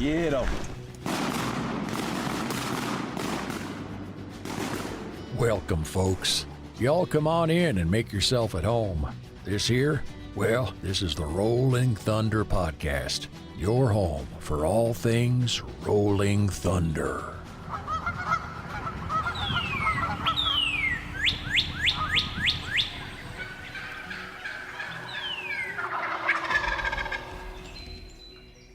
Get 'em. Welcome, folks. Y'all come on in and make yourself at home. This here, well, this is the Rolling Thunder Podcast, your home for all things Rolling Thunder.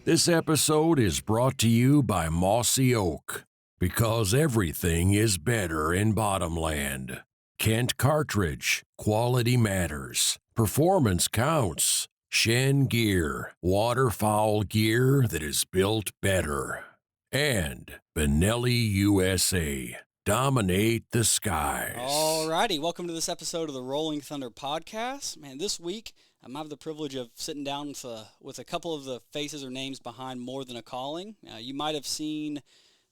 This episode is brought to you by Mossy Oak, because everything is better in Bottomland. Kent Cartridge, quality matters, performance counts. Shen Gear, waterfowl gear that is built better. And Benelli USA, dominate the skies. Alrighty, welcome to this episode of the Rolling Thunder Podcast. Man, this week I have the privilege of sitting down with a couple of the faces or names behind More Than a Calling. You might have seen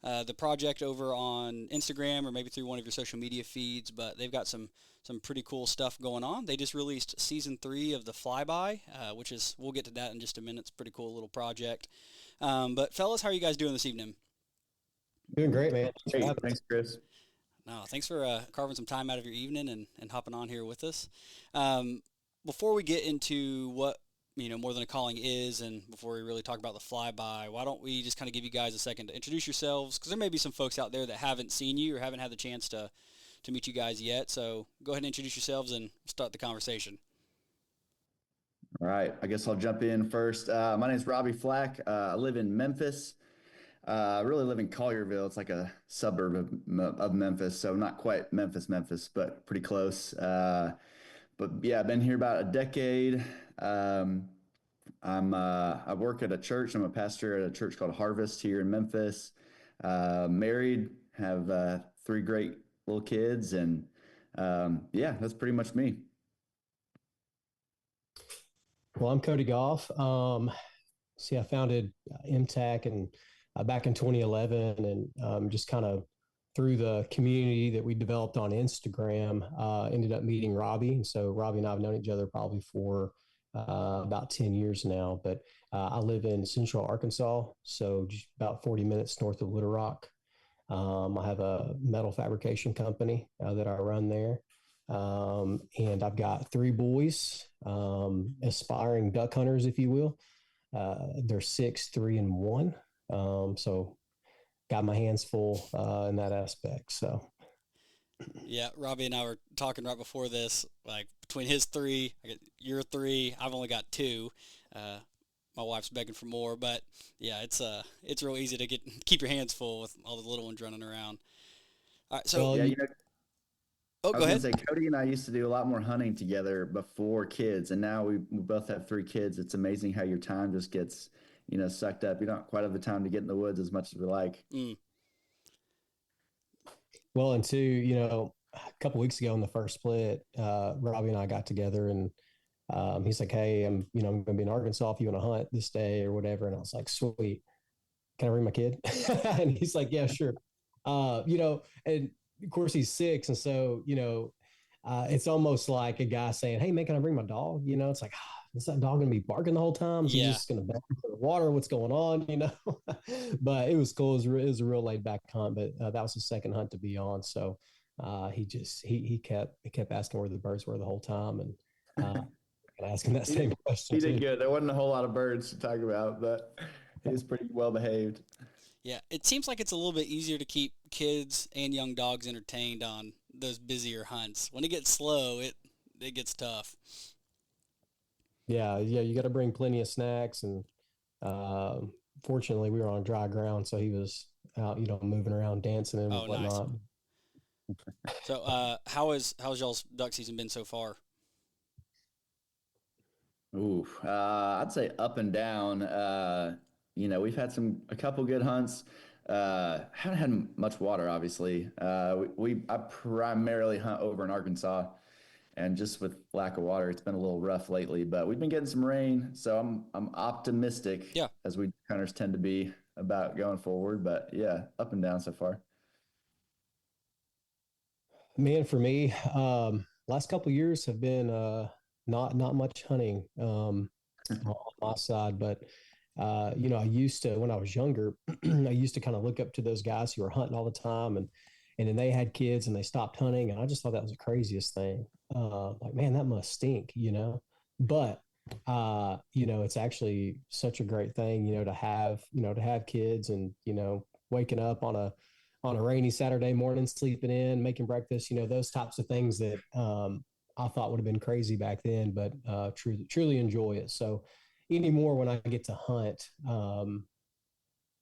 the project over on Instagram or maybe through one of your social media feeds, but they've got some pretty cool stuff going on. They just released season 3 of the Flyby, which is, we'll get to that in just a minute. It's a pretty cool little project. But fellas, how are you guys doing this evening? Doing great, man. Thanks, Chris. No, thanks for carving some time out of your evening and hopping on here with us. Before we get into what More Than a Calling is, and before we really talk about the Flyby, why don't we just kind of give you guys a second to introduce yourselves, because there may be some folks out there that haven't seen you or haven't had the chance to meet you guys yet. So go ahead and introduce yourselves and start the conversation. All right, I guess I'll jump in first. My name is Robbie Flack. I live in Memphis. I really live in Collierville. It's like a suburb of Memphis, so not quite Memphis, but pretty close. But yeah, I've been here about a decade. I work at a church. I'm a pastor at a church called Harvest here in Memphis. Married, have 3 great little kids, and yeah, that's pretty much me. Well, I'm Cody Goff. I founded MTAC and back in 2011, and just kind of through the community that we developed on Instagram, ended up meeting Robbie. And so Robbie and I have known each other probably for about 10 years now. But I live in Central Arkansas, so just about 40 minutes north of Little Rock. I have a metal fabrication company that I run there. And I've got 3 boys, aspiring duck hunters, if you will. They're 6, 3, and 1. So got my hands full in that aspect. So Yeah, Robbie and I were talking right before this, like between his 3, your 3, I've only got 2. My wife's begging for more, but yeah, it's real easy to keep your hands full with all the little ones running around. All right, so Yeah, go ahead. I was gonna say, Cody and I used to do a lot more hunting together before kids, and now we both have 3 kids. It's amazing how your time just gets, sucked up. You don't quite have the time to get in the woods as much as we like. Well, and 2, a couple weeks ago in the first split, Robbie and I got together, and he's like, "Hey, I'm going to be in Arkansas if you want to hunt this day or whatever." And I was like, "Sweet, can I bring my kid?" And he's like, "Yeah, sure." And of course he's 6, and so it's almost like a guy saying, "Hey, man, can I bring my dog?" It's like, is that dog going to be barking the whole time? Is he just going to back into the water? What's going on? But it was cool. It was a real laid back hunt, but that was the second hunt to be on. So he kept asking where the birds were the whole time, and asking that same question. He did good. There wasn't a whole lot of birds to talk about, but he was pretty well behaved. Yeah, it seems like it's a little bit easier to keep kids and young dogs entertained on those busier hunts. When it gets slow, it gets tough. Yeah, you got to bring plenty of snacks, and fortunately we were on dry ground, so he was out, moving around, dancing and whatnot. Nice. So, how's y'all's duck season been so far? Ooh, I'd say up and down. We've had a couple good hunts. Haven't had much water, obviously. I primarily hunt over in Arkansas, and just with lack of water, it's been a little rough lately. But we've been getting some rain, so I'm optimistic. Yeah, as we hunters tend to be about going forward. But yeah, up and down so far. Man, for me, last couple of years have been not much hunting on my side, but I used to, when I was younger, I used to kind of look up to those guys who were hunting all the time, and then they had kids and they stopped hunting. And I just thought that was the craziest thing. Like, man, that must stink, but, it's actually such a great thing, to have kids and, waking up on a rainy Saturday morning, sleeping in, making breakfast, those types of things that, I thought would have been crazy back then, but truly enjoy it. So anymore when I get to hunt,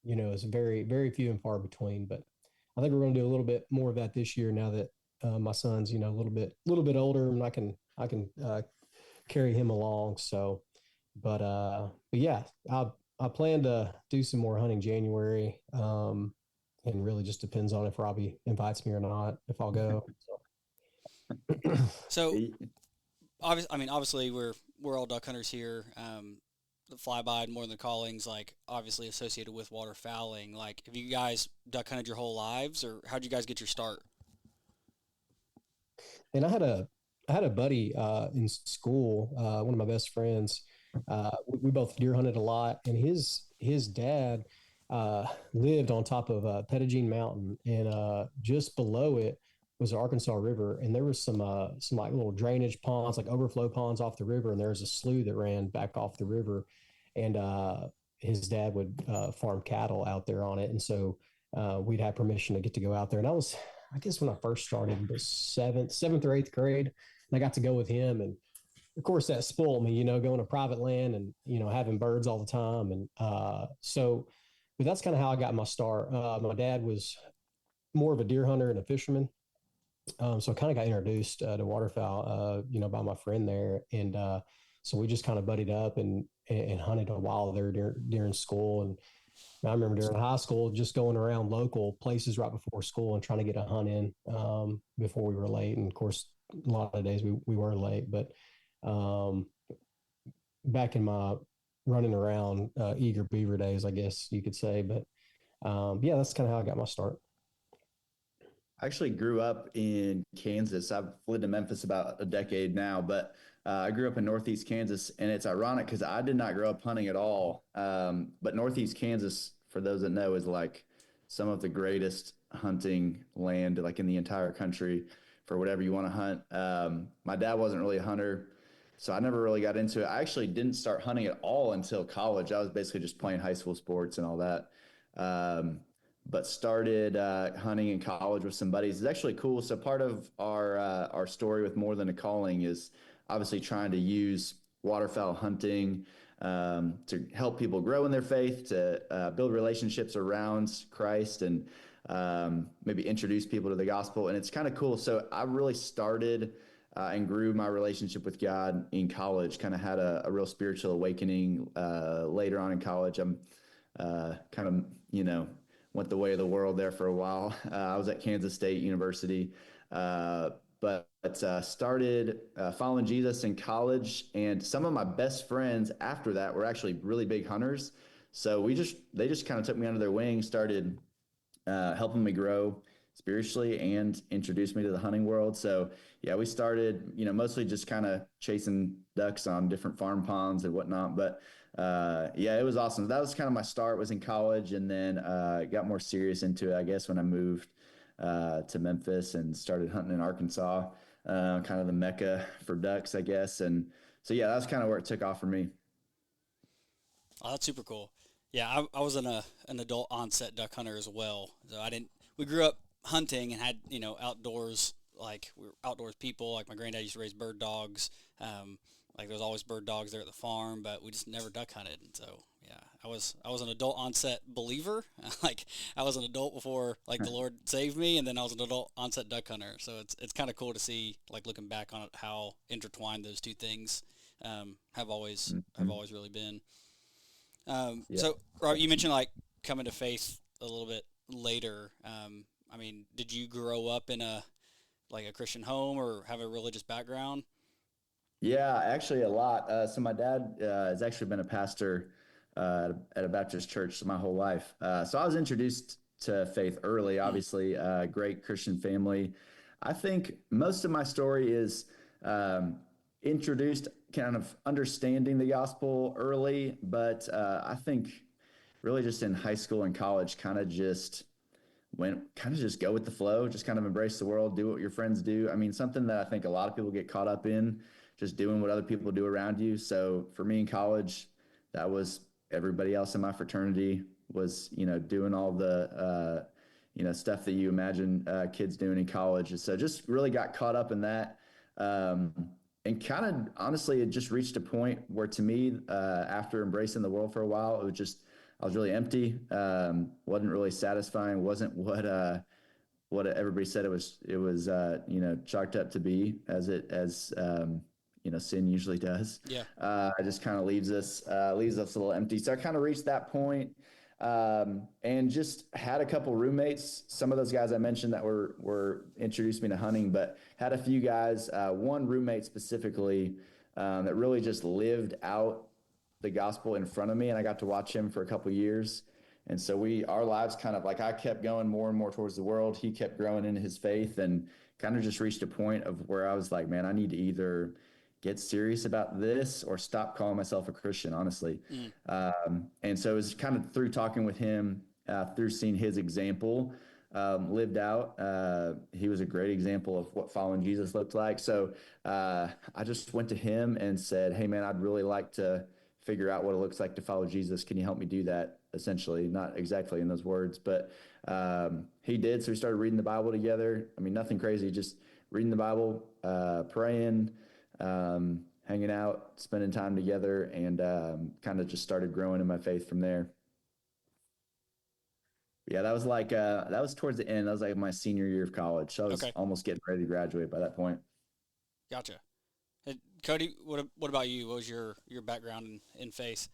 it's very, very few and far between. But I think we're going to do a little bit more of that this year now that my son's, a little bit older, and I can carry him along. So, but yeah, I plan to do some more hunting January. And really just depends on if Robbie invites me or not, if I'll go. So obviously we're all duck hunters here. The flyby and more than the callings, like obviously associated with waterfowling. Like, have you guys duck hunted your whole lives, or how'd you guys get your start? And I had a buddy in school, one of my best friends. We both deer hunted a lot, and his dad lived on top of Pettigene Mountain, and just below it was the Arkansas River, and there was some like little drainage ponds, like overflow ponds off the river, and there was a slough that ran back off the river, and his dad would farm cattle out there on it, and so we'd have permission to get to go out there, and I guess when I first started, was seventh or eighth grade, and I got to go with him, and of course that spoiled me, going to private land and having birds all the time, and but that's kind of how I got my start. My dad was more of a deer hunter and a fisherman. So I kind of got introduced to waterfowl, by my friend there. And so we just kind of buddied up and hunted a while there during school. And I remember during high school, just going around local places right before school and trying to get a hunt in before we were late. And of course, a lot of days we were late, but back in my running around eager beaver days, I guess you could say. But yeah, that's kind of how I got my start. I actually grew up in Kansas. I've lived in Memphis about a decade now, but I grew up in Northeast Kansas, and it's ironic because I did not grow up hunting at all. But Northeast Kansas, for those that know, is like some of the greatest hunting land like in the entire country for whatever you want to hunt. My dad wasn't really a hunter, so I never really got into it. I actually didn't start hunting at all until college. I was basically just playing high school sports and all that. But started hunting in college with some buddies. It's actually cool. So part of our story with More Than a Calling is obviously trying to use waterfowl hunting to help people grow in their faith, to build relationships around Christ, and maybe introduce people to the gospel. And it's kind of cool. So I really started and grew my relationship with God in college, kind of had a real spiritual awakening later on in college. I'm kind of, went the way of the world there for a while. I was at Kansas State University, but started following Jesus in college. And some of my best friends after that were actually really big hunters. So they just kind of took me under their wing, started helping me grow spiritually and introduced me to the hunting world. So yeah, we started, mostly just kind of chasing ducks on different farm ponds and whatnot. But yeah, it was awesome. That was kind of my start, was in college, and then got more serious into it, I guess, when I moved to Memphis and started hunting in Arkansas, kind of the mecca for ducks, I guess. And so yeah, that's kind of where it took off for me. Oh, that's super cool. Yeah, I was an adult onset duck hunter as well. So we grew up hunting and had, outdoors, like we were outdoors people. Like my granddad used to raise bird dogs. Like there was always bird dogs there at the farm, but we just never duck hunted. And so, yeah, I was an adult onset believer. Like I was an adult before like the Lord saved me, and then I was an adult onset duck hunter. So it's kind of cool to see, like looking back on it, how intertwined those two things have always really been. Yeah. So, Rob, you mentioned like coming to faith a little bit later. Did you grow up in a Christian home or have a religious background? Yeah, actually a lot. So my dad has actually been a pastor at a Baptist church my whole life. So I was introduced to faith early, obviously, great Christian family. I think most of my story is introduced kind of understanding the gospel early, but I think really just in high school and college, kind of just go with the flow, just kind of embrace the world, do what your friends do. I mean, something that I think a lot of people get caught up in, just doing what other people do around you. So for me in college, that was everybody else in my fraternity was, doing all the, stuff that you imagine kids doing in college. And so just really got caught up in that. And kind of honestly, it just reached a point where to me, after embracing the world for a while, I was really empty. Wasn't really satisfying. Wasn't what everybody said it was chalked up to be, as sin usually does. Yeah. It just kind of leaves us a little empty. So I kind of reached that point, and just had a couple roommates. Some of those guys I mentioned that were introduced me to hunting, but had a few guys. One roommate specifically that really just lived out the gospel in front of me, and I got to watch him for a couple years. And so our lives kind of like, I kept going more and more towards the world. He kept growing in his faith, and kind of just reached a point of where I was like, man, I need to either get serious about this or stop calling myself a Christian, honestly. And so it was kind of through talking with him, through seeing his example lived out. He was a great example of what following Jesus looked like. So I just went to him and said, hey man, I'd really like to figure out what it looks like to follow Jesus. Can you help me do that? Essentially, not exactly in those words, but he did. So we started reading the Bible together. I mean, nothing crazy, just reading the Bible, praying, hanging out, spending time together, and kind of just started growing in my faith from there. Yeah, that was towards the end. That was like my senior year of college. So I was almost getting ready to graduate by that point. Gotcha. Hey, Cody, what about you? What was your background in faith?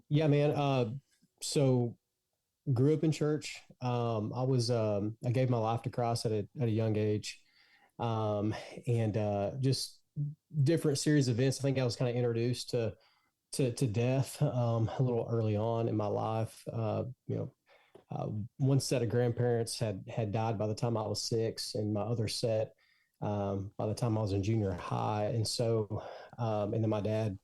Yeah, man. So grew up in church. I gave my life to Christ at a young age. And just different series of events. I think I was kind of introduced to death a little early on in my life. One set of grandparents had died by the time I was 6, and my other set by the time I was in junior high. And so, and then my dad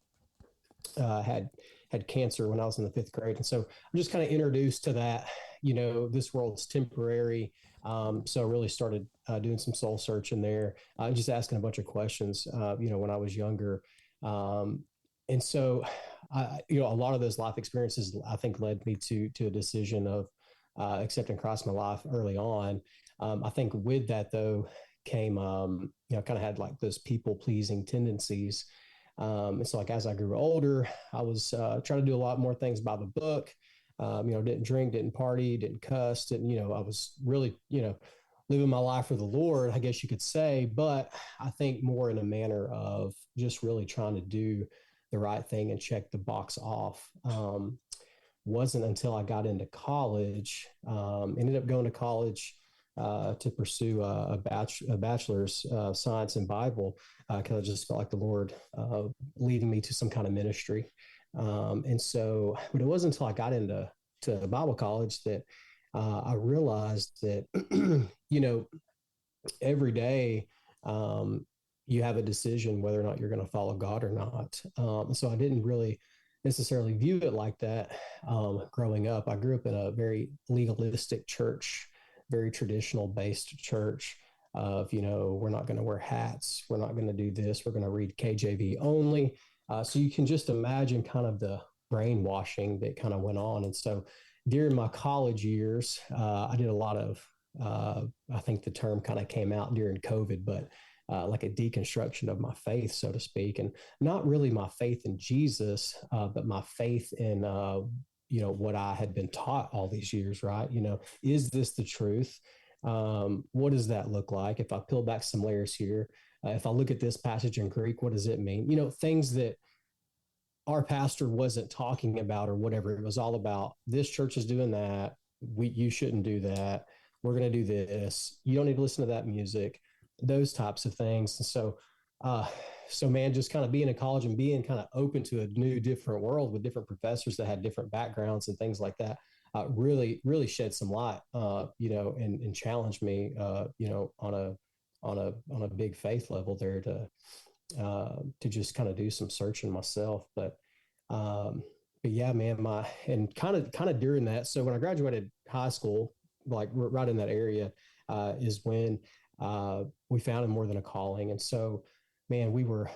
had cancer when I was in the 5th grade. And so I'm just kind of introduced to that, this world's temporary. So I really started doing some soul searching there, just asking a bunch of questions, when I was younger. And so, a lot of those life experiences, I think, led me to a decision of accepting Christ in my life early on. I think with that, though, came, kind of had like those people pleasing tendencies. And so like, as I grew older, I was trying to do a lot more things by the book. Didn't drink, didn't party, didn't cuss. Didn't, I was really, living my life for the Lord, I guess you could say, but I think more in a manner of just really trying to do the right thing and check the box off. Wasn't until I got into college, ended up going to college to pursue a bachelor's science and Bible, because I just felt like the Lord leading me to some kind of ministry. And so, but it wasn't until I got into Bible college that I realized that, every day you have a decision whether or not you're going to follow God or not. So I didn't really necessarily view it like that growing up. I grew up in a very legalistic church, very traditional based church of, we're not going to wear hats. We're not going to do this. We're going to read KJV only. So you can just imagine kind of the brainwashing that kind of went on. And so during my college years, I did a lot of, I think the term kind of came out during COVID, but like a deconstruction of my faith, so to speak, and not really my faith in Jesus, but my faith in, what I had been taught all these years, right? Is this the truth? What does that look like? If I peel back some layers here, if I look at this passage in Greek, what does it mean? Things that our pastor wasn't talking about or whatever. It was all about, this church is doing that. You shouldn't do that. We're going to do this. You don't need to listen to that music, those types of things. And so, man, just kind of being in college and being kind of open to a new, different world with different professors that had different backgrounds and things like that, really, really shed some light, and challenged me, on a big faith level there to just kind of do some searching myself. Um, but yeah, man, and kind of during that. So when I graduated high school, like right in that area, is when we found More Than a Calling. And so, man, we were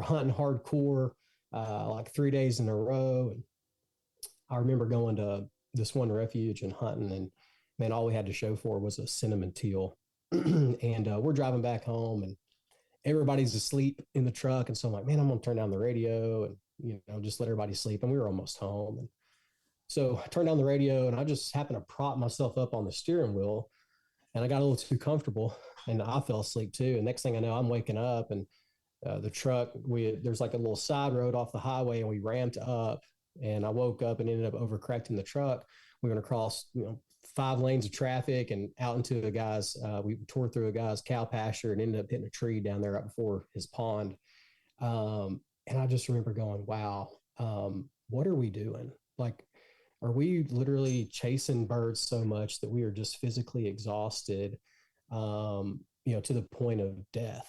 hunting hardcore, like 3 days in a row. And I remember going to this one refuge and hunting, and man, all we had to show for was a cinnamon teal. And we're driving back home, and everybody's asleep in the truck. And so I'm like, man, I'm going to turn down the radio and, just let everybody sleep. And we were almost home. And so I turned down the radio, and I just happened to prop myself up on the steering wheel, and I got a little too comfortable, and I fell asleep too. And next thing I know, I'm waking up, and the truck, there's like a little side road off the highway, and we ramped up, and I woke up and ended up overcorrecting the truck. We were going to cross, 5 lanes of traffic and out into we tore through a guy's cow pasture and ended up hitting a tree down there right before his pond. And I just remember going, wow, what are we doing? Like, are we literally chasing birds so much that we are just physically exhausted, to the point of death?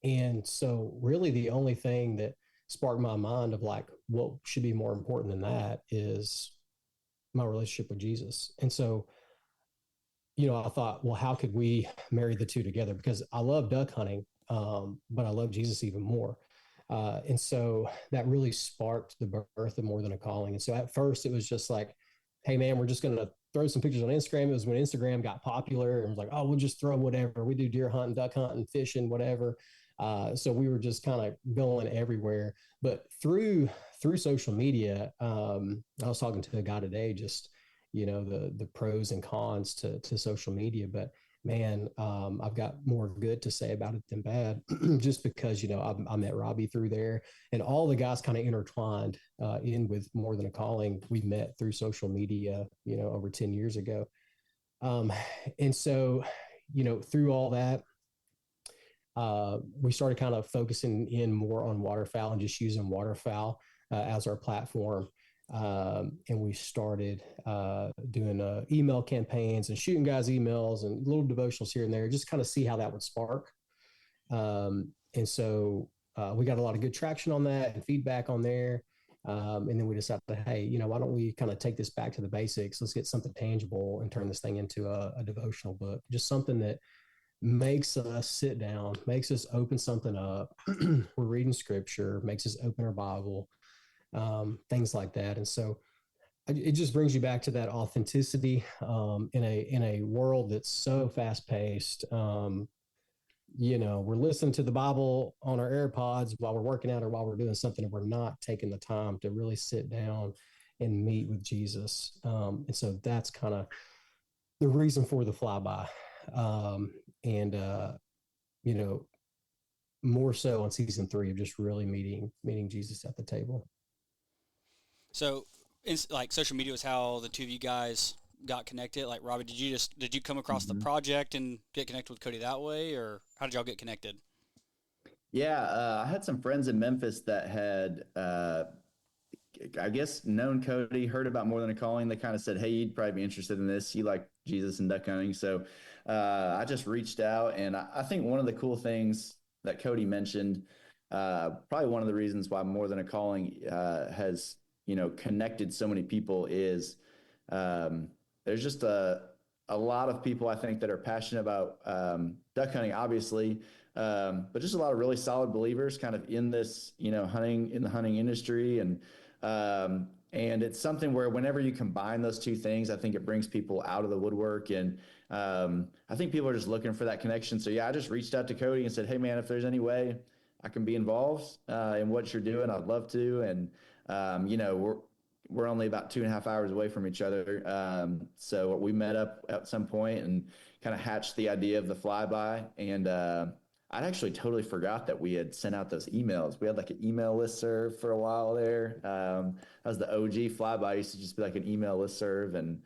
And so really the only thing that sparked my mind of like, what should be more important than that is my relationship with Jesus. And so, I thought, well, how could we marry the two together? Because I love duck hunting, but I love Jesus even more. And so that really sparked the birth of More Than a Calling. And so at first it was just like, hey man, we're just going to throw some pictures on Instagram. It was when Instagram got popular, and it was like, oh, we'll just throw whatever. We do deer hunting, duck hunting, fishing, whatever. So we were just kind of going everywhere. But through social media, I was talking to a guy today, just the pros and cons to social media. But man, I've got more good to say about it than bad, just because I met Robbie through there, and all the guys kind of intertwined in with More Than a Calling. We met through social media, over 10 years ago, and so through all that, we started kind of focusing in more on waterfowl and just using waterfowl as our platform. And we started doing email campaigns and shooting guys emails and little devotionals here and there, just kind of see how that would spark. And so we got a lot of good traction on that and feedback on there. And then we decided, hey, why don't we kind of take this back to the basics? Let's get something tangible and turn this thing into a devotional book, just something that makes us sit down, makes us open something up. We're reading scripture, makes us open our Bible, things like that. And so it just brings you back to that authenticity in a world that's so fast paced. We're listening to the Bible on our AirPods while we're working out or while we're doing something, and we're not taking the time to really sit down and meet with Jesus. And so that's kind of the reason for the flyby. And more so on season 3 of just really meeting Jesus at the table. So, like, social media was how the two of you guys got connected. Like, Robbie, did you come across the project and get connected with Cody that way, or how did y'all get connected? Yeah, I had some friends in Memphis that had, I guess, known Cody, heard about More Than a Calling. They kind of said, hey, you'd probably be interested in this. You like Jesus and duck hunting. So I just reached out, and I think one of the cool things that Cody mentioned, probably one of the reasons why More Than a Calling has, connected so many people is there's just a lot of people, I think, that are passionate about duck hunting, obviously, but just a lot of really solid believers kind of in this, hunting, in the hunting industry. And it's something where whenever you combine those two things, I think it brings people out of the woodwork. And I think people are just looking for that connection. So yeah, I just reached out to Cody and said, hey man, if there's any way I can be involved in what you're doing, I'd love to. And we're only about 2.5 hours away from each other. So we met up at some point and kind of hatched the idea of the flyby. And I'd actually totally forgot that we had sent out those emails. We had like an email listserv for a while there. That was the OG flyby. It used to just be like an email listserv and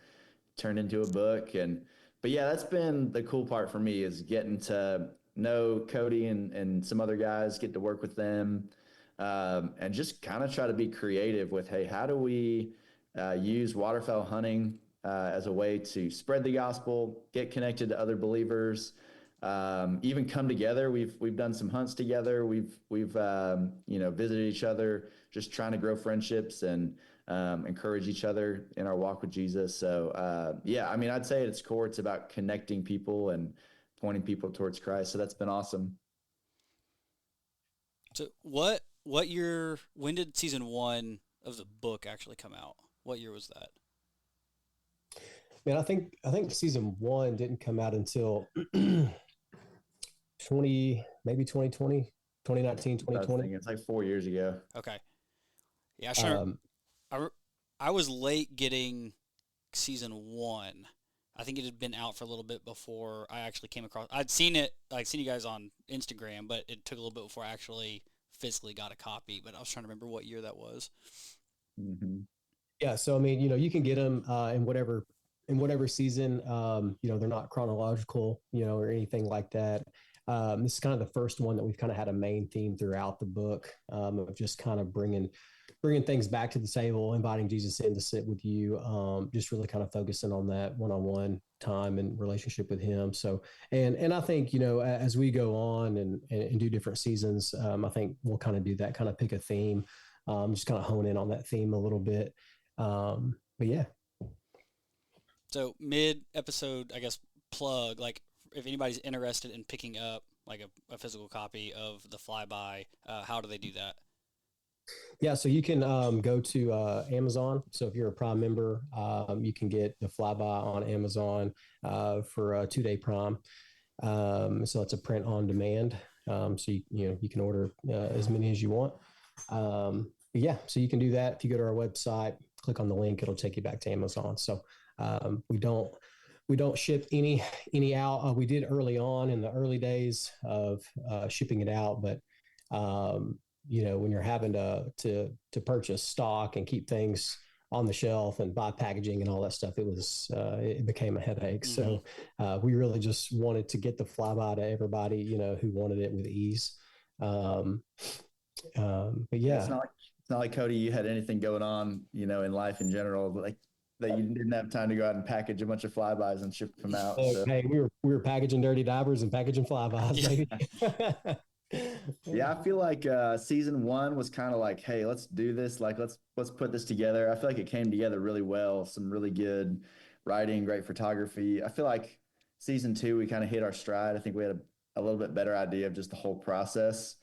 turned into a book. But yeah, that's been the cool part for me, is getting to know Cody and some other guys, get to work with them, and just kind of try to be creative with, hey, how do we use waterfowl hunting as a way to spread the gospel, get connected to other believers, even come together. We've done some hunts together. We've visited each other, just trying to grow friendships and encourage each other in our walk with Jesus. So yeah, I mean, I'd say at its core, it's about connecting people and pointing people towards Christ. So that's been awesome. So what year? When did season 1 of the book actually come out? What year was that? Man, I think season 1 didn't come out until 2020, 2019, I was 2020. thinking it's like 4 years ago. Okay. Yeah, I sure. Um, I was late getting season 1. I think it had been out for a little bit before I actually came across. I'd seen it, like seen you guys on Instagram, but it took a little bit before I actually physically got a copy. But I was trying to remember what year that was. Mm-hmm. yeah, so I mean, you can get them in whatever season. They're not chronological, or anything like that. This is kind of the first one that we've kind of had a main theme throughout the book, of just kind of bringing things back to the table, inviting Jesus in to sit with you, just really kind of focusing on that one-on-one time and relationship with him. So, and I think, as we go on and do different seasons, I think we'll kind of do that, kind of pick a theme, just kind of hone in on that theme a little bit. But yeah. So mid episode, I guess, plug, like if anybody's interested in picking up like a physical copy of the Flyby, how do they do that? Yeah, so you can go to Amazon. So if you're a Prime member, you can get the Flyby on Amazon for a 2-day Prime. So it's a print on demand. So you can order as many as you want. Yeah, so you can do that. If you go to our website, click on the link, it'll take you back to Amazon. So we don't ship any out. We did early on in the early days of shipping it out, but when you're having to purchase stock and keep things on the shelf and buy packaging and all that stuff, it became a headache. Mm-hmm. So we really just wanted to get the Flyby to everybody, who wanted it with ease. But yeah, it's not like Cody, you had anything going on, in life in general, like that you didn't have time to go out and package a bunch of Flybys and ship them out. So. Hey, we were packaging dirty divers and packaging Flybys, baby. Yeah, I feel like season 1 was kind of like, hey, let's do this. Like, let's put this together. I feel like it came together really well. Some really good writing, great photography. I feel like season 2, we kind of hit our stride. I think we had a little bit better idea of just the whole process.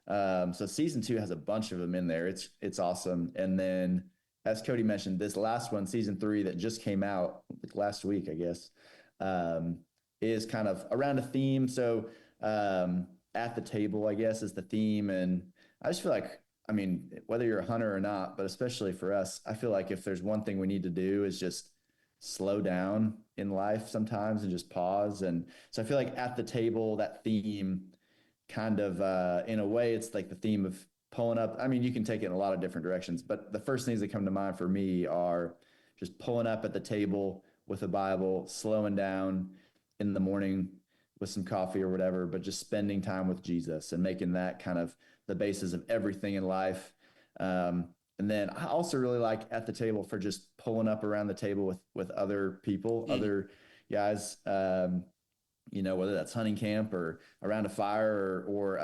So season 2 has a bunch of them in there. It's awesome. And then, as Cody mentioned, this last one, season 3, that just came out like last week, I guess, is kind of around a theme. So at the table, I guess, is the theme. And I just feel like, I mean, whether you're a hunter or not, but especially for us, I feel like if there's one thing we need to do is just slow down in life sometimes and just pause. And so I feel like at the table, that theme kind of, in a way, it's like the theme of pulling up. I mean, you can take it in a lot of different directions, but the first things that come to mind for me are just pulling up at the table with a Bible, slowing down in the morning with some coffee or whatever, but just spending time with Jesus and making that kind of the basis of everything in life. And then I also really like at the table for just pulling up around the table with other people, other guys, whether that's hunting camp or around a fire or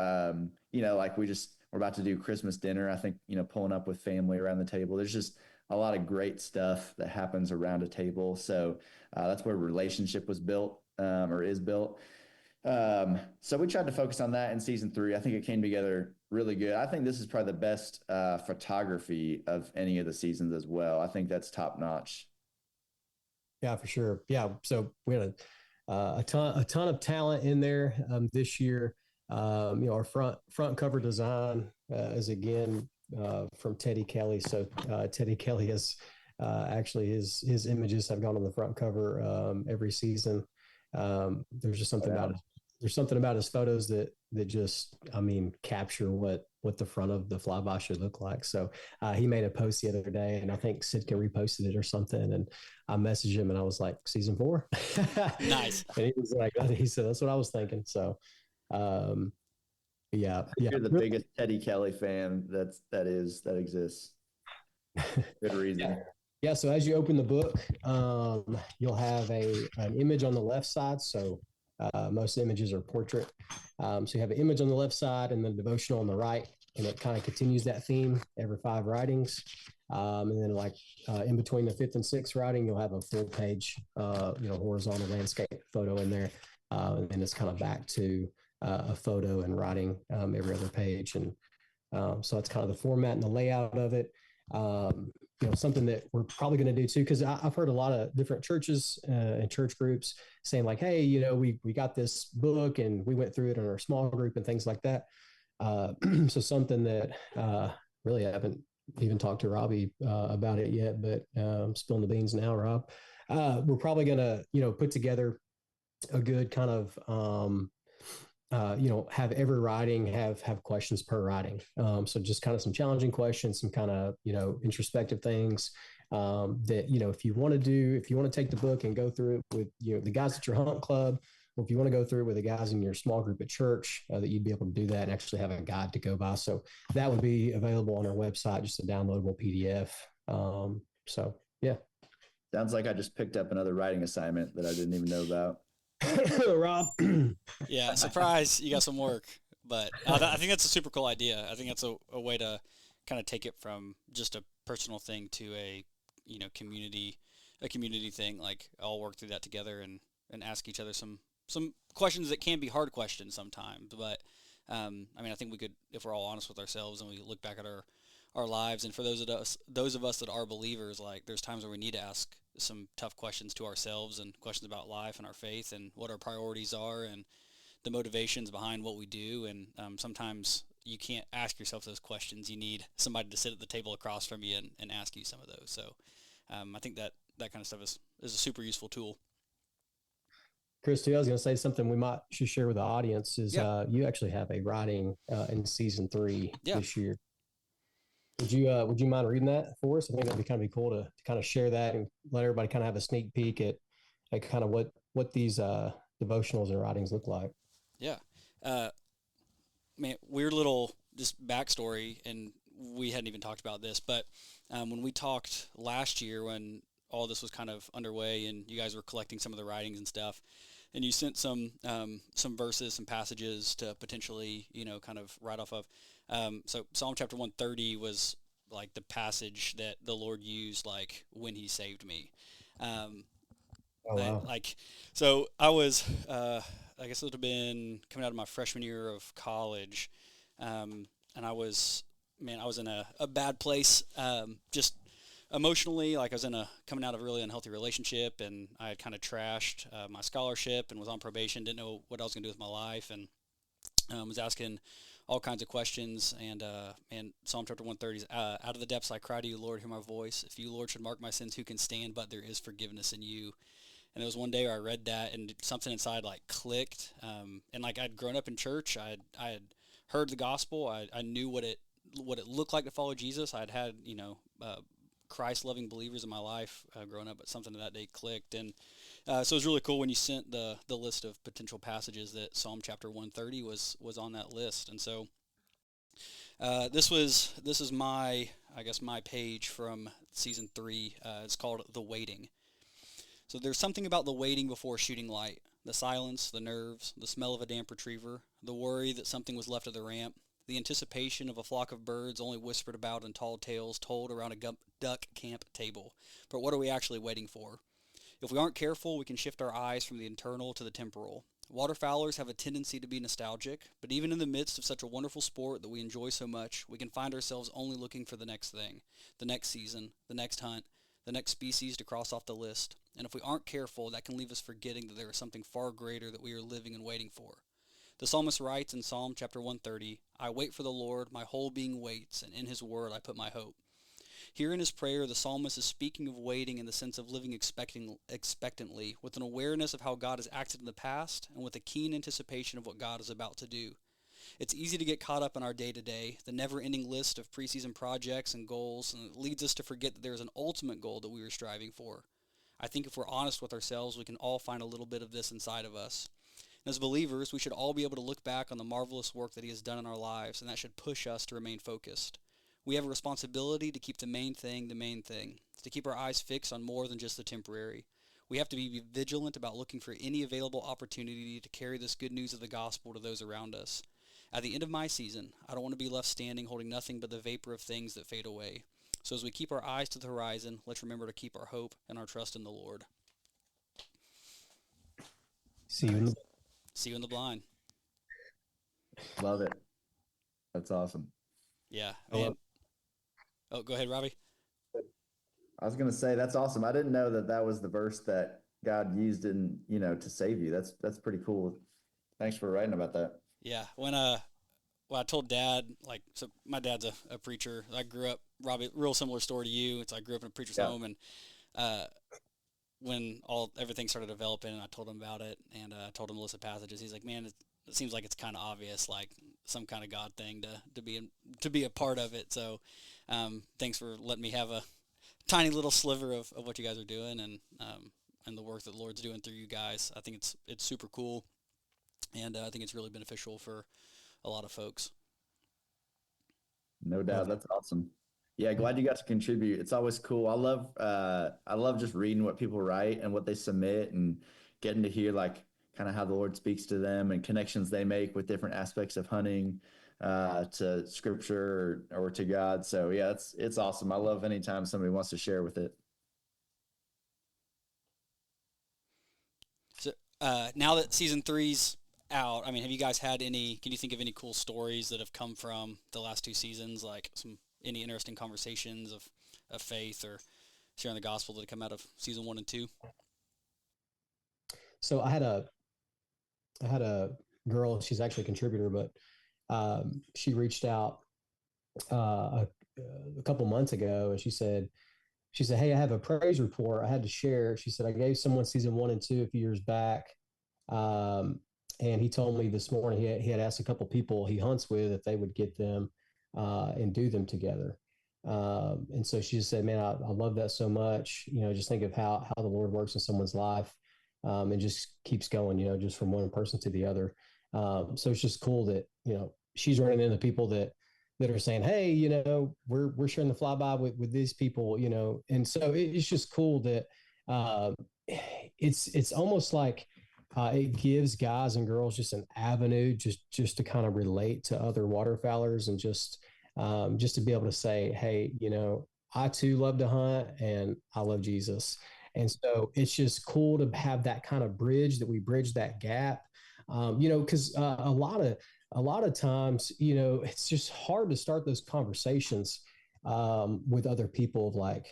like we're about to do Christmas dinner. I think, pulling up with family around the table, there's just a lot of great stuff that happens around a table. So that's where relationship was built or is built. So we tried to focus on that in season 3. I think it came together really good. I think this is probably the best photography of any of the seasons as well. I think that's top notch. Yeah, for sure. Yeah. So we had a ton of talent in there this year. Our front cover design is again from Teddy Kelly. So Teddy Kelly has actually his images have gone on the front cover every season. There's just something about his photos that just, I mean, capture what the front of the Flyby should look like. So he made a post the other day, and I think Sitka reposted it or something. And I messaged him, and I was like, "Season 4." Nice. And he was like, he said, "That's what I was thinking." So, yeah. You're the biggest Teddy Kelly fan that exists. Good reason. Yeah. So as you open the book, you'll have an image on the left side. So Most images are portrait. So you have an image on the left side and then devotional on the right, and it kind of continues that theme every 5 writings. And then in between the 5th and 6th writing, you'll have a full page, horizontal landscape photo in there. And then it's kind of back to a photo and writing every other page. And so that's kind of the format and the layout of it. Something that we're probably going to do too, because I've heard a lot of different churches and church groups saying like, hey, we got this book and we went through it in our small group and things like that. So something that really I haven't even talked to Robbie about it yet, but spilling the beans now, Rob. We're probably going to, put together a good kind of, have every writing have questions per writing. So just kind of some challenging questions, some kind of, introspective things that, if you want to take the book and go through it with, the guys at your hunt club, or if you want to go through it with the guys in your small group at church, that you'd be able to do that and actually have a guide to go by. So that would be available on our website, just a downloadable PDF. So yeah. Sounds like I just picked up another writing assignment that I didn't even know about. Rob. Yeah, surprise, you got some work. But I think that's a super cool idea. I think that's a way to kind of take it from just a personal thing to a community thing. Like, all work through that together and ask each other some questions that can be hard questions sometimes. But I think we could, if we're all honest with ourselves and we look back at our lives, and for those of us that are believers, like, there's times where we need to ask some tough questions to ourselves and questions about life and our faith and what our priorities are and the motivations behind what we do. And sometimes you can't ask yourself those questions. You need somebody to sit at the table across from you and ask you some of those. So I think that kind of stuff is a super useful tool. Chris, too, I was going to say something we should share with the audience is you actually have a writing in season 3 this year. Would you mind reading that for us? I think that'd be kind of cool to kind of share that and let everybody kind of have a sneak peek at kind of what these devotionals and writings look like. Yeah. Weird little just backstory, and we hadn't even talked about this, but when we talked last year when all this was kind of underway and you guys were collecting some of the writings and stuff, and you sent some verses, some passages to potentially, kind of write off of. So Psalm chapter 130 was like the passage that the Lord used, like, when he saved me. Oh, wow. So I was, I guess it would have been coming out of my freshman year of college. And I was in a bad place, just emotionally. Like, I was coming out of a really unhealthy relationship, and I had kind of trashed my scholarship and was on probation, didn't know what I was going to do with my life, and was asking all kinds of questions. And Psalm chapter 130 is, out of the depths I cry to you, Lord, hear my voice. If you, Lord, should mark my sins, who can stand? But there is forgiveness in you. And there was one day where I read that and something inside clicked. And I'd grown up in church. I had heard the gospel. I knew what it looked like to follow Jesus. I'd had, Christ-loving believers in my life growing up, but something that day clicked. And so it was really cool when you sent the list of potential passages that Psalm chapter 130 was on that list. And so this is my page from season 3. It's called The Waiting. So there's something about the waiting before shooting light, the silence, the nerves, the smell of a damp retriever, the worry that something was left at the ramp, the anticipation of a flock of birds only whispered about in tall tales told around a duck camp table. But what are we actually waiting for? If we aren't careful, we can shift our eyes from the internal to the temporal. Waterfowlers have a tendency to be nostalgic, but even in the midst of such a wonderful sport that we enjoy so much, we can find ourselves only looking for the next thing, the next season, the next hunt, the next species to cross off the list. And if we aren't careful, that can leave us forgetting that there is something far greater that we are living and waiting for. The psalmist writes in Psalm chapter 130, I wait for the Lord, my whole being waits, and in his word I put my hope. Here in his prayer, the psalmist is speaking of waiting in the sense of living expectantly, with an awareness of how God has acted in the past, and with a keen anticipation of what God is about to do. It's easy to get caught up in our day-to-day, the never-ending list of preseason projects and goals, and it leads us to forget that there is an ultimate goal that we are striving for. I think if we're honest with ourselves, we can all find a little bit of this inside of us. And as believers, we should all be able to look back on the marvelous work that he has done in our lives, and that should push us to remain focused. We have a responsibility to keep the main thing, to keep our eyes fixed on more than just the temporary. We have to be vigilant about looking for any available opportunity to carry this good news of the gospel to those around us. At the end of my season, I don't want to be left standing holding nothing but the vapor of things that fade away. So as we keep our eyes to the horizon, let's remember to keep our hope and our trust in the Lord. See you in the See you in the blind. Love it. That's awesome. Yeah, man. Oh, go ahead, Robbie. I was going to say, that's awesome. I didn't know that that was the verse that God used in, to save you. That's pretty cool. Thanks for writing about that. Yeah. When I told Dad, like, so my dad's a preacher. I grew up, Robbie, real similar story to you. I grew up in a preacher's home, and when everything started developing, and I told him about it, and I told him to list of passages. He's like, "Man, it seems like it's kind of obvious, like some kind of God thing to be a part of it." So, thanks for letting me have a tiny little sliver of what you guys are doing, and the work that the Lord's doing through you guys. I think it's super cool, and I think it's really beneficial for a lot of folks. No doubt. That's awesome. Yeah, glad you got to contribute. It's always cool. I love just reading what people write and what they submit, and getting to hear like kind of how the Lord speaks to them and connections they make with different aspects of hunting to scripture or to God. So yeah, it's awesome. I love anytime somebody wants to share with it. So now that season 3's out, I mean, have you guys had any? Can you think of any cool stories that have come from the last 2 seasons? Like any interesting conversations of faith or sharing the gospel that have come out of season 1 and 2? So I had a girl. She's actually a contributor, but she reached out a couple months ago, and she said, "Hey, I have a praise report I had to share." She said, "I gave someone season 1 and 2 a few years back, and he told me this morning he had asked a couple people he hunts with if they would get them and do them together." And so she just said, "Man, I love that so much. Just think of how the Lord works in someone's life, and just keeps going. Just from one person to the other." So it's just cool that she's running into people that are saying, "Hey, we're sharing the flyby with these people." And so it's just cool that it's almost like it gives guys and girls just an avenue just to kind of relate to other waterfowlers, and just to be able to say, "Hey, I too love to hunt, and I love Jesus." And so it's just cool to have that kind of bridge, that we bridge that gap, because a lot of times, it's just hard to start those conversations with other people. Like,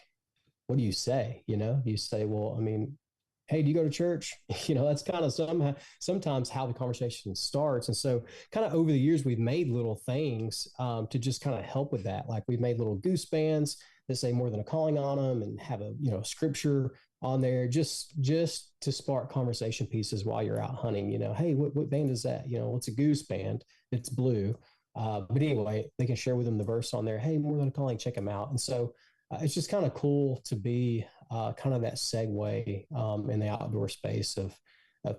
what do you say? You say, "Well, I mean, hey, do you go to church?" That's kind of sometimes how the conversation starts. And so kind of over the years, we've made little things to just kind of help with that. Like, we've made little goose bands that say more than a calling on them, and have a, scripture on there just to spark conversation pieces while you're out hunting. Hey, what band is that? It's a goose band. It's blue. But anyway, they can share with them the verse on there. Hey, more than a calling, check them out. And so it's just kind of cool to be kind of that segue in the outdoor space of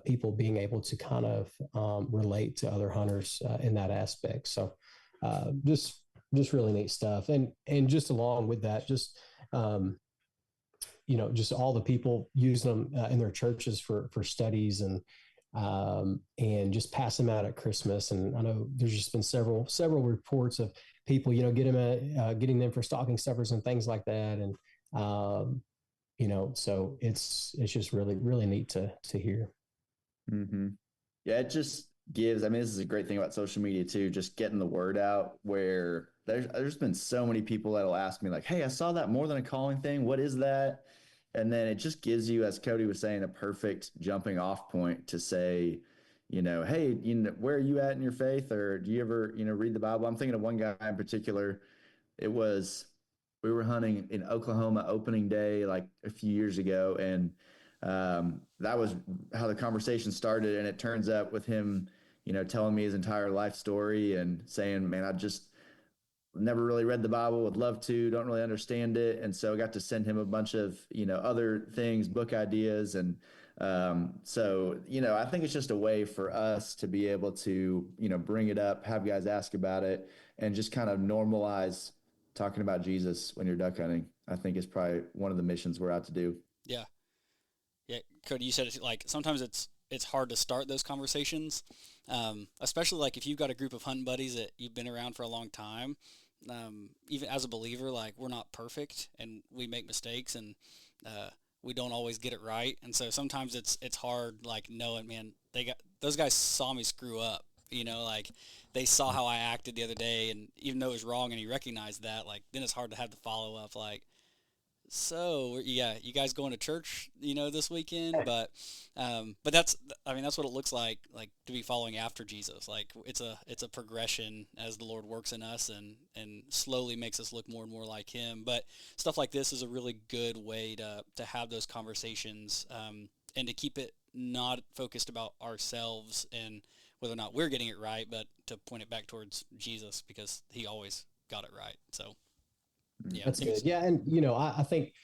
people being able to kind of relate to other hunters in that aspect. So just really neat stuff. And just along with that, just just all the people using them in their churches for studies, and just pass them out at Christmas. And I know there's just been several reports of people, getting them for stocking stuffers and things like that. And, so it's just really, really neat to hear. Mm-hmm. Yeah, it just gives, I mean, this is a great thing about social media too, just getting the word out, where there's been so many people that'll ask me like, "Hey, I saw that more than a calling thing. What is that?" And then it just gives you, as Cody was saying, a perfect jumping off point to say, "Hey, where are you at in your faith? Or do you ever, read the Bible?" I'm thinking of one guy in particular. We were hunting in Oklahoma opening day like a few years ago, and that was how the conversation started. And it turns out with him, telling me his entire life story and saying, "Man, I just never really read the Bible, would love to, don't really understand it." And so I got to send him a bunch of, other things, book ideas. And so, I think it's just a way for us to be able to, bring it up, have guys ask about it, and just kind of normalize talking about Jesus when you're duck hunting. I think is probably one of the missions we're out to do. Yeah. Yeah, Cody, you said like sometimes it's hard to start those conversations, especially like if you've got a group of hunting buddies that you've been around for a long time. Even as a believer, like we're not perfect and we make mistakes and we don't always get it right, and so sometimes it's hard like knowing, man, those guys saw me screw up. Like they saw how I acted the other day, and even though it was wrong and he recognized that, like then it's hard to have the follow up like, so yeah, you guys going to church, this weekend, but that's what it looks like to be following after Jesus. Like it's a progression as the Lord works in us and slowly makes us look more and more like Him. But stuff like this is a really good way to have those conversations, and to keep it not focused about ourselves and whether or not we're getting it right, but to point it back towards Jesus because He always got it right. So. Yeah, That's good. Yeah, and I think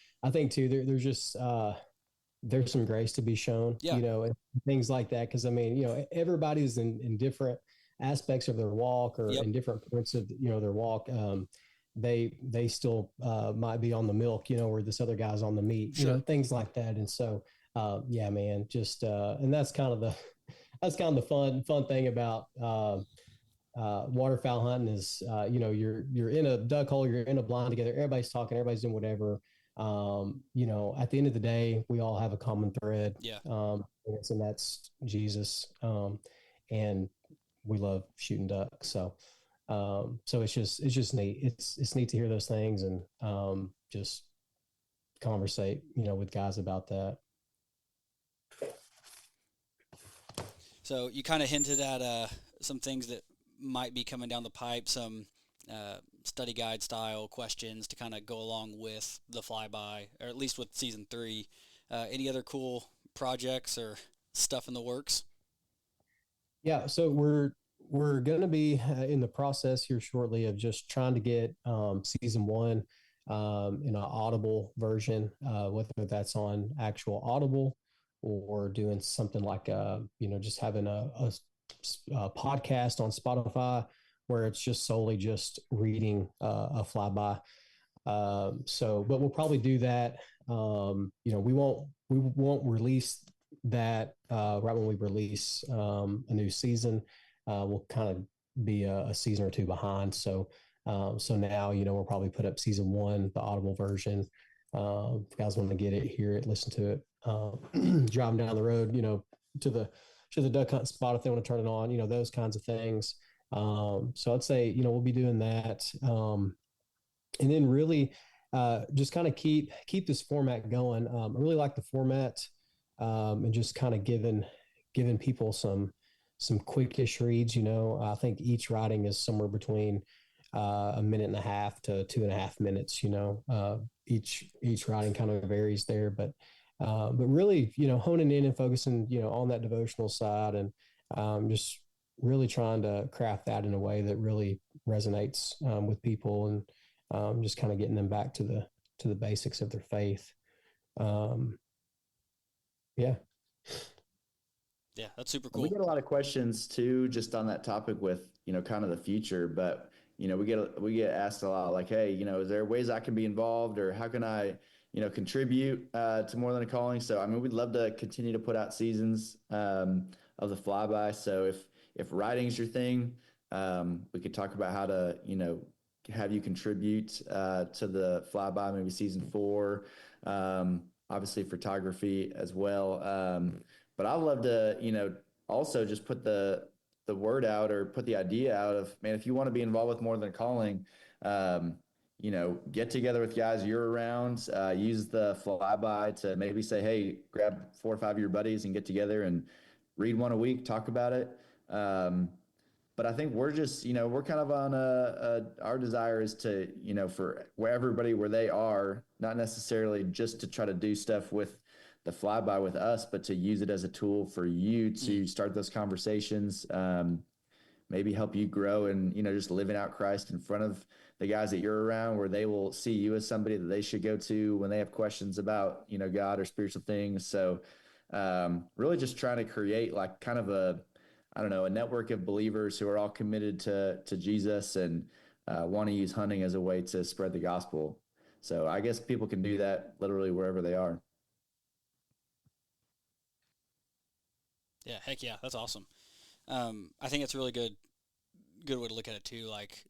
too there's just there's some grace to be shown, yeah, and things like that. Because I mean, everybody's in different aspects of their walk or yep, in different points of their walk. They still might be on the milk, where this other guy's on the meat, sure, things like that. And so, yeah, man, just and that's kind of the fun thing about waterfowl hunting is you're in a duck hole, you're in a blind together, everybody's talking, everybody's doing whatever. At the end of the day, we all have a common thread, yeah. and that's Jesus. And we love shooting ducks, so it's just neat. It's neat to hear those things and just conversate with guys about that. So you kind of hinted at some things that might be coming down the pipe, some study guide style questions to kind of go along with the flyby, or at least with season 3. Any other cool projects or stuff in the works? Yeah, so we're going to be in the process here shortly of just trying to get season 1 in an Audible version, whether that's on actual Audible or doing something like just having a podcast on Spotify where it's just solely just reading a flyby. But we'll probably do that. We won't release that right when we release a new season. We'll kind of be a season or two behind. So now we'll probably put up season 1, the Audible version. If you guys want to get it, hear it, listen to it, driving down the road, to the duck hunt spot if they want to turn it on, those kinds of things. So I'd say we'll be doing that, and then really just kind of keep this format going. I really like the format, and just kind of giving people some quickish reads. I think each writing is somewhere between a minute and a half to 2.5 minutes. Each writing kind of varies there, but really, honing in and focusing, on that devotional side, and just really trying to craft that in a way that really resonates with people, and just kind of getting them back to the basics of their faith. Yeah. Yeah, that's super We cool. get a lot of questions too, just on that topic with, kind of the future, but we get asked a lot like, hey, is there ways I can be involved, or how can I, contribute to More Than a Calling? So, I mean, we'd love to continue to put out seasons of the flyby. So if writing's your thing, we could talk about how to, have you contribute to the flyby, maybe season 4. Obviously photography as well. But I'd love to, also just put the word out, or put the idea out of, man, if you want to be involved with More Than a Calling, get together with guys you're around, use the flyby to maybe say, hey, grab 4 or 5 of your buddies and get together and read one a week, talk about it. But I think we're just, we're kind of on our desire is to, for where they are, not necessarily just to try to do stuff with the flyby with us, but to use it as a tool for you to start those conversations, maybe help you grow and, just living out Christ in front of the guys that you're around, where they will see you as somebody that they should go to when they have questions about, God or spiritual things. So really just trying to create like kind of a network of believers who are all committed to Jesus and want to use hunting as a way to spread the gospel. So I guess people can do that literally wherever they are. Yeah, heck yeah, that's awesome. I think it's a really good way to look at it too. Like,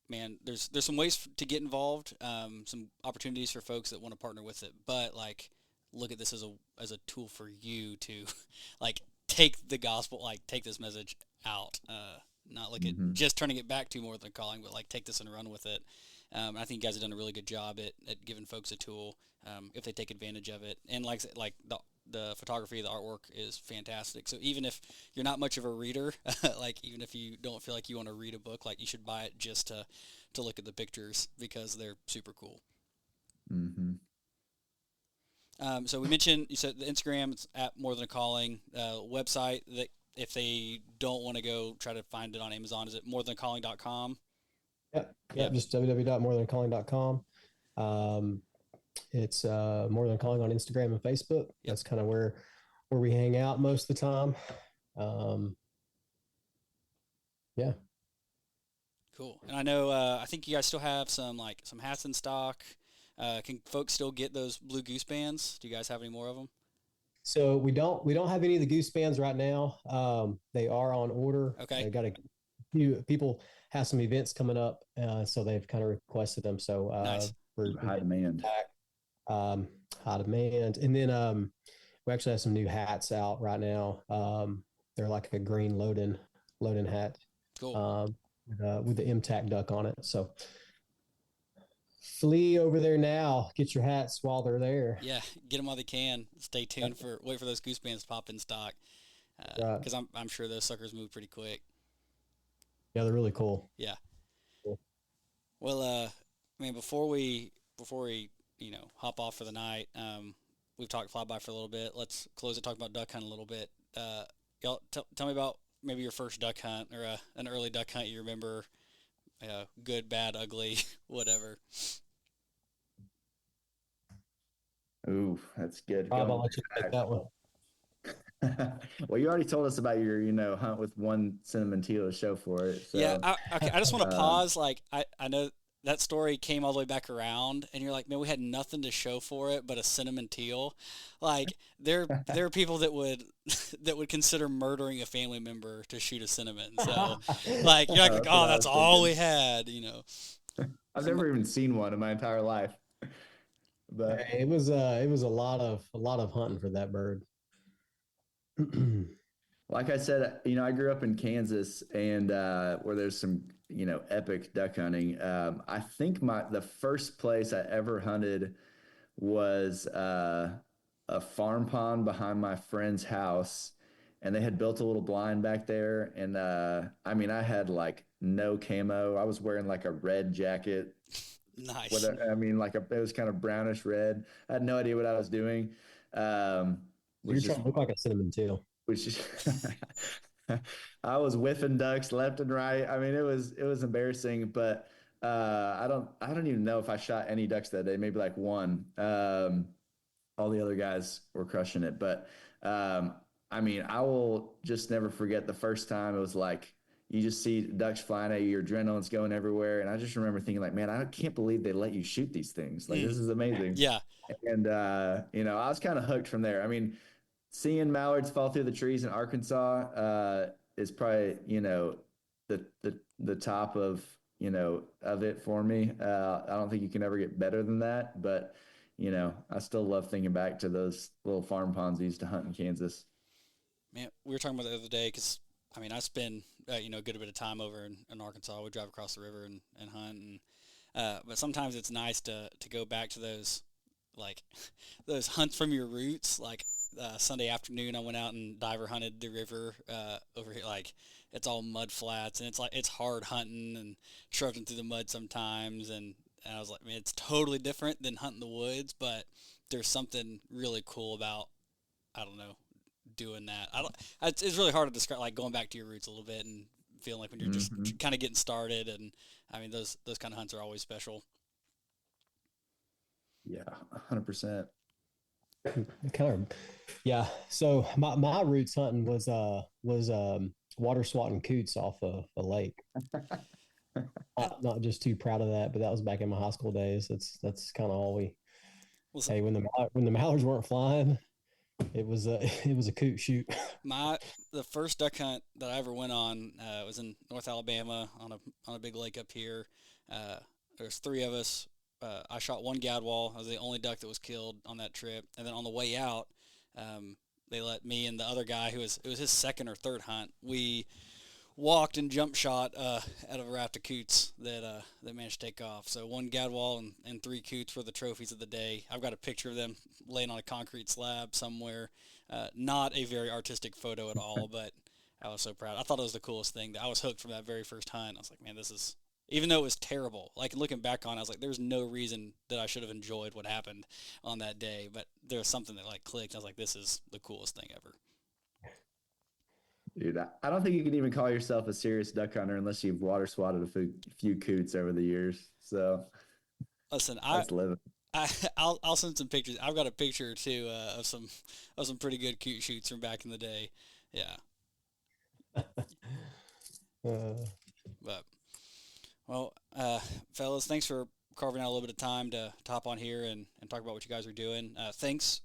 man, there's some ways to get involved, some opportunities for folks that want to partner with it, but like, look at this as a tool for you to, like, take the gospel, like, take this message out, not look at Mm-hmm. just turning it back to more than calling, but like take this and run with it. I think you guys have done a really good job at giving folks a tool, if they take advantage of it. And like the photography, the artwork is fantastic. So even if you're not much of a reader, like even if you don't feel like you want to read a book, like you should buy it just to look at the pictures because they're super cool. Mm-hmm. So we mentioned, you said the Instagram, it's at More Than a Calling, website that if they don't want to go try to find it on Amazon, is it morethanacalling.com? Yep. Yep. Yep. Just www.morethanacalling.com. It's More Than Calling on Instagram and Facebook. Yep. That's kind of where we hang out most of the time. Yeah. Cool. And I know, I think you guys still have some hats in stock. Can folks still get those blue goose bands? Do you guys have any more of them? So we don't have any of the goose bands right now. They are on order. Okay. They got a few people have some events coming up, so they've kind of requested them. So Nice. we're High demand. back, high demand, and then we actually have some new hats out right now. They're like a green loading hat, Cool. with the MTAC duck on it. So flee over there now. Get your hats while they're there. Yeah, get them while they can. Stay tuned wait for those goose bands to pop in stock, Right. because I'm sure those suckers move pretty quick. Yeah, they're really cool. Yeah. Cool. Well, I mean, before we hop off for the night, we've talked flyby for a little bit. Let's close it. Talk about duck hunt a little bit. Y'all tell me about maybe your first duck hunt or an early duck hunt you remember. Good, bad, ugly, whatever. Ooh, that's good. Rob, I'll Going let you take that one. well, you already told us about your, hunt with one cinnamon teal to show for it. So, Yeah, okay. I just want to um, pause. Like, I know that story came all the way back around, and you're like, man, we had nothing to show for it but a cinnamon teal. Like, there are people that would that would consider murdering a family member to shoot a cinnamon. So, like, you're like, that's what oh, I that's was all thinking. we had. I've Some, never even seen one in my entire life, but It was a lot of hunting for that bird. like I said, I grew up in Kansas and where there's some, epic duck hunting. I think the first place I ever hunted was a farm pond behind my friend's house, and they had built a little blind back there. And I mean, I had like no camo. I was wearing like a red jacket. nice. Whether I mean, like it was kind of brownish red. I had no idea what I was doing. Um, You're was trying just to look like a cinnamon teal. which is I was whiffing ducks left and right. I mean, it was embarrassing, but I don't even know if I shot any ducks that day. Maybe like one. All the other guys were crushing it, but I mean, I will just never forget the first time. It was like you just see ducks flying at you, your adrenaline's going everywhere, and I just remember thinking like, man, I can't believe they let you shoot these things. Like Mm, this is amazing. yeah. And I was kind of hooked from there. I mean, seeing mallards fall through the trees in Arkansas is probably the top of of it for me. I don't think you can ever get better than that, but I still love thinking back to those little farm ponds we used to hunt in Kansas. Man, we were talking about the other day because I mean I spend a good bit of time over in Arkansas. We drive across the river and hunt, and but sometimes it's nice to go back to those like those hunts from your roots. Like Sunday afternoon, I went out and diver hunted the river over here. Like it's all mud flats, and it's hard hunting and trudging through the mud sometimes. And I was like, man, it's totally different than hunting the woods, but there's something really cool about I don't know doing that. I don't. It's really hard to describe, like going back to your roots a little bit and feeling like when you're just Hmm. kind of getting started. And I mean, those kind of hunts are always special. Yeah, 100%. Kind of, yeah. So my roots hunting was water swatting coots off a lake. Not just too proud of that, but that was back in my high school days. That's kind of all we. Was Hey, when the mallards weren't flying, It was a coot shoot. The first duck hunt that I ever went on was in North Alabama on a big lake up here. There's 3 of us. I shot 1 gadwall. I was the only duck that was killed on that trip. And then on the way out, they let me and the other guy, it was his second or third hunt. We walked and jump shot out of a raft of coots that managed to take off. So 1 gadwall and 3 coots were the trophies of the day. I've got a picture of them laying on a concrete slab somewhere. Not a very artistic photo at all, but I was so proud. I thought it was the coolest thing. I was hooked from that very first hunt. I was like, man, this is, even though it was terrible, like looking back on it, I was like, there's no reason that I should have enjoyed what happened on that day. But there was something that like clicked. I was like, this is the coolest thing ever. Dude, I don't think you can even call yourself a serious duck hunter unless you've water swatted a few coots over the years. So, listen, I'll send some pictures. I've got a picture or two of some pretty good coot shoots from back in the day. Yeah. But well, fellas, thanks for carving out a little bit of time to hop on here and talk about what you guys are doing. Thanks,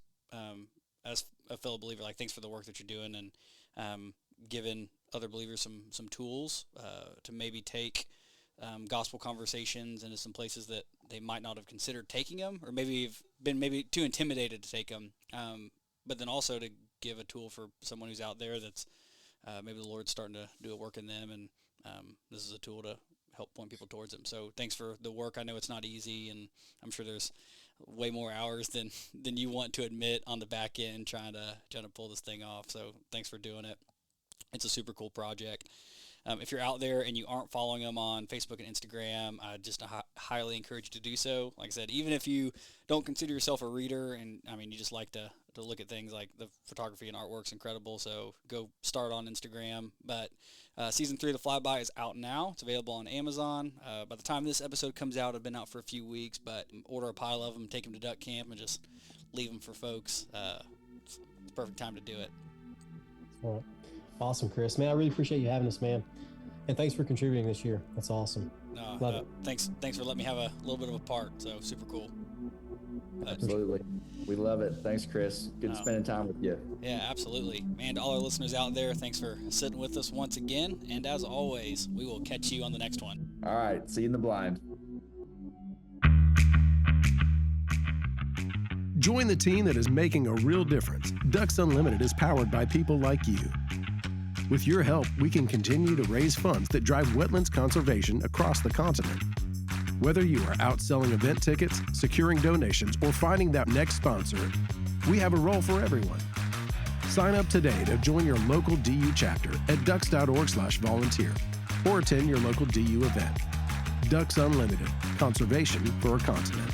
as a fellow believer, like thanks for the work that you're doing and giving other believers some tools to maybe take gospel conversations into some places that they might not have considered taking them, or maybe have been too intimidated to take them. But then also to give a tool for someone who's out there that's maybe the Lord's starting to do a work in them, and this is a tool to help point people towards Him. So thanks for the work. I know it's not easy, and I'm sure there's way more hours than you want to admit on the back end trying to pull this thing off. So thanks for doing it. It's a super cool project. If you're out there and you aren't following them on Facebook and Instagram, I just highly encourage you to do so. Like I said, even if you don't consider yourself a reader, and I mean, you just like to look at things, like the photography and artwork's incredible, so go start on Instagram. But season 3 of The Flyby is out now. It's available on Amazon. By the time this episode comes out, it's been out for a few weeks, but order a pile of them, take them to duck camp, and just leave them for folks. It's the perfect time to do it. All right. Awesome, Chris. Man, I really appreciate you having us, man. And thanks for contributing this year. That's awesome. Love it. Thanks for letting me have a little bit of a part. So super cool. Absolutely. We love it. Thanks, Chris. Good spending time with you. Yeah, absolutely. Man, to all our listeners out there, thanks for sitting with us once again. And as always, we will catch you on the next one. All right. See you in the blind. Join the team that is making a real difference. Ducks Unlimited is powered by people like you. With your help, we can continue to raise funds that drive wetlands conservation across the continent. Whether you are outselling event tickets, securing donations, or finding that next sponsor, we have a role for everyone. Sign up today to join your local DU chapter at ducks.org/volunteer or attend your local DU event. Ducks Unlimited, conservation for a continent.